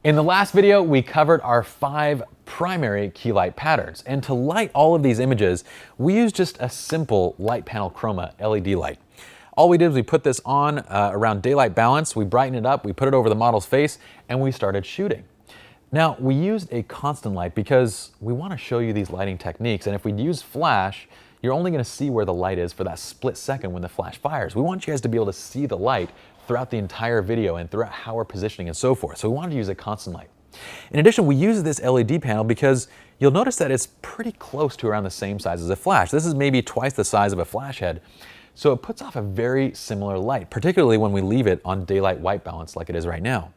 In the last video, we covered our 5 primary key light patterns. And to light all of these images, we used just a simple light panel chroma LED light. All we did was we put this on around daylight balance, we brightened it up, we put it over the model's face, and we started shooting. Now, we used a constant light because we want to show you these lighting techniques, and if we use flash, you're only going to see where the light is for that split second when the flash fires. We want you guys to be able to see the light throughout the entire video and throughout how we're positioning and so forth. So we wanted to use a constant light. In addition, we use this LED panel because you'll notice that it's pretty close to around the same size as a flash. This is maybe twice the size of a flash head. So it puts off a very similar light, particularly when we leave it on daylight white balance like it is right now.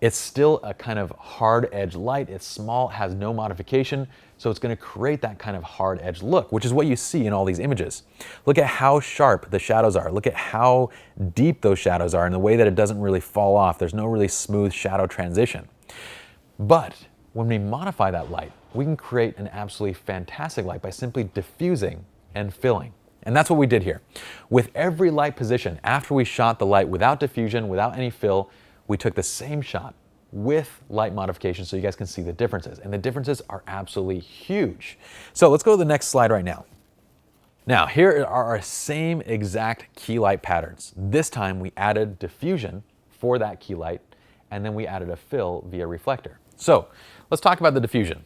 It's still a kind of hard edge light. It's small, has no modification, so it's going to create that kind of hard edge look, which is what you see in all these images. Look at how sharp the shadows are. Look at how deep those shadows are and the way that it doesn't really fall off. There's no really smooth shadow transition. But when we modify that light, we can create an absolutely fantastic light by simply diffusing and filling. And that's what we did here. With every light position, after we shot the light without diffusion, without any fill, we took the same shot with light modification so you guys can see the differences. And the differences are absolutely huge. So let's go to the next slide right now. Now, here are our same exact key light patterns. This time we added diffusion for that key light, and then we added a fill via reflector. So let's talk about the diffusion.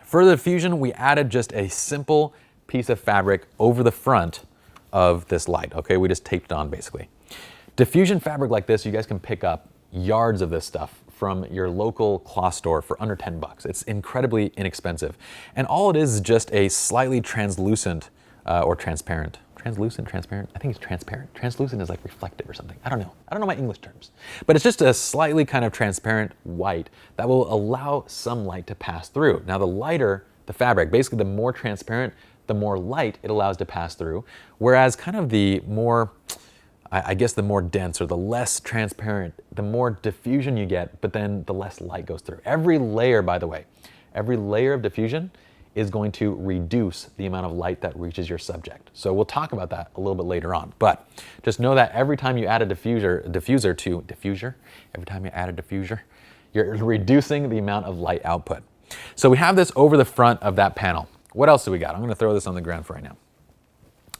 For the diffusion, we added just a simple piece of fabric over the front of this light. Okay, we just taped it on basically. Diffusion fabric like this, you guys can pick up yards of this stuff from your local cloth store for under 10 bucks. It's incredibly inexpensive. And all it is just a slightly translucent or transparent. Translucent, transparent? I think it's transparent. Translucent is like reflective or something. I don't know my English terms. But it's just a slightly kind of transparent white that will allow some light to pass through. Now the lighter the fabric, basically the more transparent, the more light it allows to pass through. Whereas kind of the more, I guess the more dense or the less transparent, the more diffusion you get, but then the less light goes through. Every layer, by the way, every layer of diffusion is going to reduce the amount of light that reaches your subject. So we'll talk about that a little bit later on. But just know that every time you add a diffuser, every time you add a diffuser, you're reducing the amount of light output. So we have this over the front of that panel. What else do we got? I'm going to throw this on the ground for right now.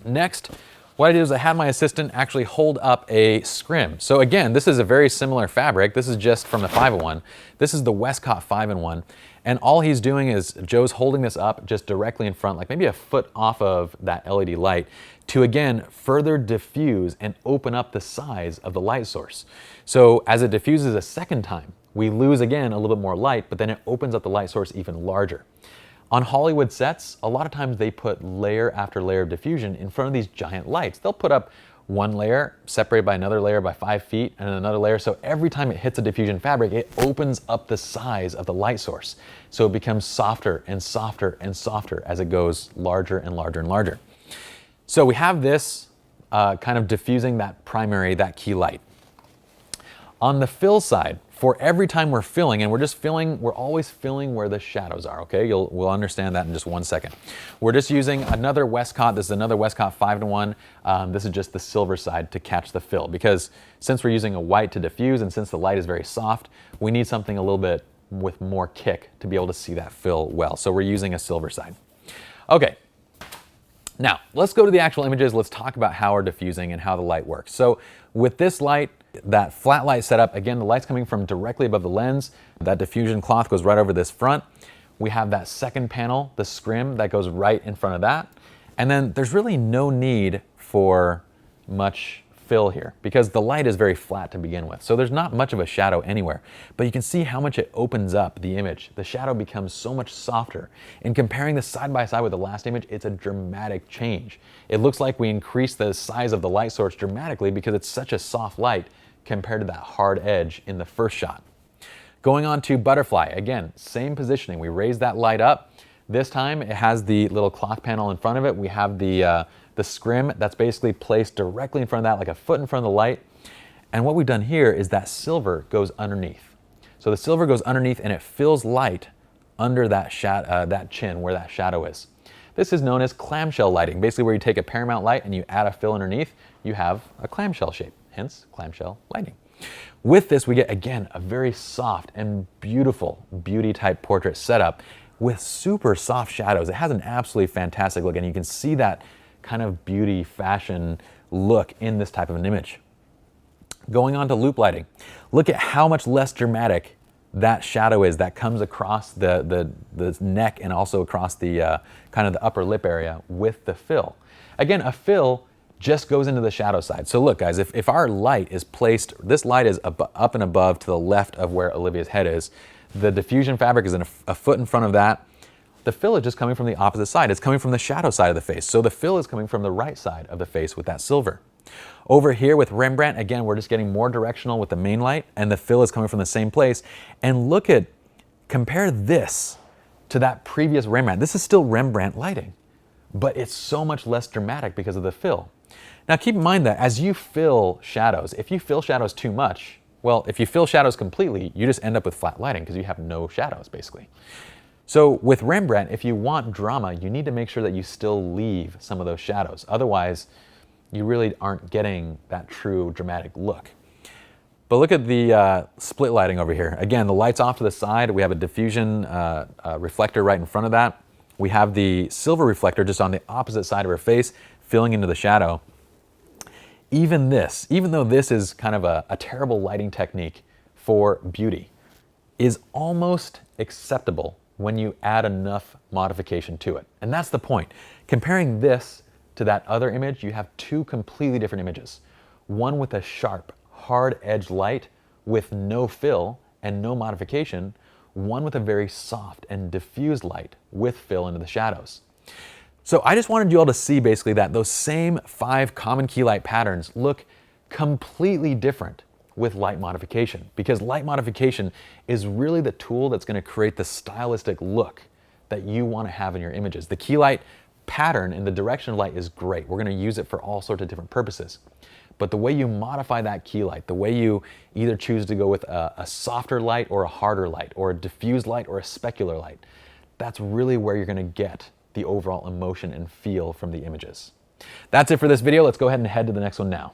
Next, what I did is I had my assistant actually hold up a scrim. So again, this is a very similar fabric. This is just from the 5-in-1. This is the Westcott 5-in-1. And all he's doing is Joe's holding this up just directly in front, like maybe a foot off of that LED light to again further diffuse and open up the size of the light source. So as it diffuses a second time, we lose again a little bit more light, but then it opens up the light source even larger. On Hollywood sets, a lot of times they put layer after layer of diffusion in front of these giant lights. They'll put up one layer separated by another layer by 5 feet and another layer. So every time it hits a diffusion fabric, it opens up the size of the light source. So it becomes softer and softer and softer as it goes larger and larger and larger. So we have this kind of diffusing that key light. On the fill side, for every time we're filling, and we're always filling where the shadows are, okay? We'll understand that in just one second. We're just using another Westcott. This is another Westcott 5-in-1. This is just the silver side to catch the fill, because since we're using a white to diffuse and since the light is very soft, we need something a little bit with more kick to be able to see that fill well. So we're using a silver side. Okay. Now, let's go to the actual images. Let's talk about how we're diffusing and how the light works. So with this light, that flat light setup, again, the light's coming from directly above the lens. That diffusion cloth goes right over this front. We have that second panel, the scrim, that goes right in front of that. And then there's really no need for much fill here because the light is very flat to begin with. So there's not much of a shadow anywhere, but you can see how much it opens up the image. The shadow becomes so much softer. In comparing this side by side with the last image, it's a dramatic change. It looks like we increased the size of the light source dramatically because it's such a soft light compared to that hard edge in the first shot. Going on to butterfly, again, same positioning. We raise that light up. This time it has the little cloth panel in front of it. We have the scrim that's basically placed directly in front of that, like a foot in front of the light. And what we've done here is that silver goes underneath. So the silver goes underneath and it fills light under that chin where that shadow is. This is known as clamshell lighting, basically where you take a paramount light and you add a fill underneath, you have a clamshell shape, hence clamshell lighting. With this, we get, again, a very soft and beautiful beauty type portrait setup with super soft shadows. It has an absolutely fantastic look, and you can see that kind of beauty fashion look in this type of an image. Going on to loop lighting, look at how much less dramatic that shadow is that comes across the neck and also across the kind of the upper lip area with the fill. Again, a fill just goes into the shadow side. So look guys, if our light is placed, this light is up and above to the left of where Olivia's head is, the diffusion fabric is a foot in front of that. The fill is just coming from the opposite side. It's coming from the shadow side of the face. So the fill is coming from the right side of the face with that silver. Over here with Rembrandt, again, we're just getting more directional with the main light, and the fill is coming from the same place. And look at, compare this to that previous Rembrandt. This is still Rembrandt lighting, but it's so much less dramatic because of the fill. Now keep in mind that as you fill shadows, if you fill shadows too much, well, if you fill shadows completely, you just end up with flat lighting because you have no shadows basically. So with Rembrandt, if you want drama, you need to make sure that you still leave some of those shadows. Otherwise, you really aren't getting that true dramatic look. But look at the split lighting over here. Again, the light's off to the side. We have a diffusion reflector right in front of that. We have the silver reflector just on the opposite side of her face, filling into the shadow. Even this, even though this is kind of a terrible lighting technique for beauty, is almost acceptable when you add enough modification to it. And that's the point. Comparing this to that other image, you have two completely different images. One with a sharp, hard edge light with no fill and no modification. One with a very soft and diffused light with fill into the shadows. So I just wanted you all to see basically that those same 5 common key light patterns look completely different with light modification, because light modification is really the tool that's going to create the stylistic look that you want to have in your images. The key light pattern and the direction of light is great. We're going to use it for all sorts of different purposes. But the way you modify that key light, the way you either choose to go with a softer light or a harder light, or a diffused light or a specular light, that's really where you're going to get the overall emotion and feel from the images. That's it for this video. Let's go ahead and head to the next one now.